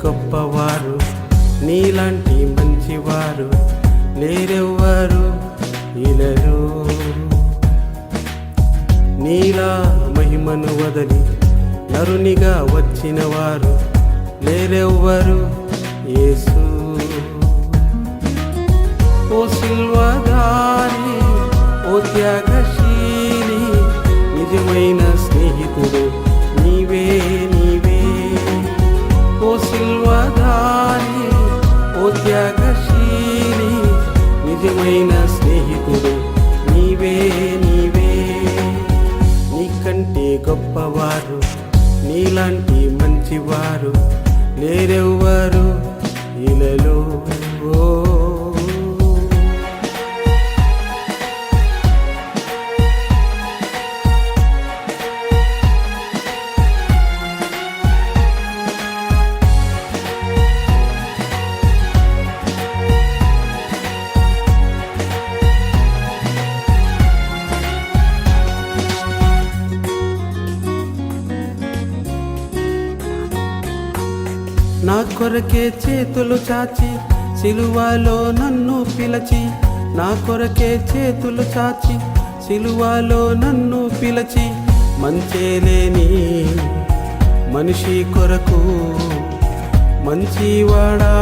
గొప్పవారు, నీలాంటి మంచివారు లేరెవ్వరు ఇలలో. నీలా మహిమను వదలి నరునిగా వచ్చిన వారు లేరెవ్వరు యేసు. ఓ సిల్వదారి, ఓ త్యాగశీలి, నిజమైన స్నేహితుడు నీవే నీవే. ఓ సిల్వదారి, ఓ త్యాగశీలి, నిజమైన స్నేహితుడు నీవే నీవే. నీకంటే గొప్పవారు, నీలాంటి మంచివారు లేరెవ్వరు ఇలలో. నా కొరకే చేతులు చాచి సిలువలో నన్ను పిలచి, నా కొరకే చేతులు చాచి సిలువలో నన్ను పిలచి, మంచేలేని మనిషి కొరకు మంచివాడా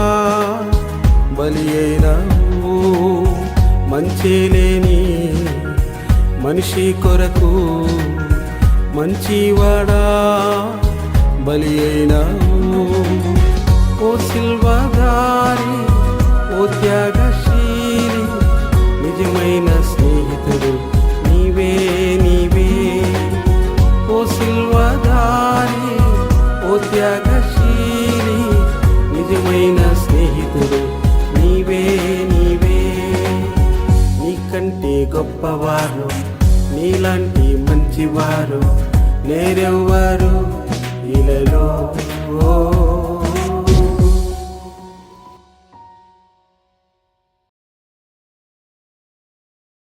బలి అయినావు. మంచేలేని మనిషి కొరకు మంచివాడా బలి అయినావు. ఓ సిల్వదారి, ఓ త్యాగశీలి, నిజమైన స్నేహితుడు నీవే నీవే. ఓ సిల్వదారి, ఓ త్యాగశీలి, నిజమైన స్నేహితుడు నీవే నీవే. నీకంటే గొప్పవారు, నీలాంటి మంచివారు లేరెవ్వరు ఇలలో.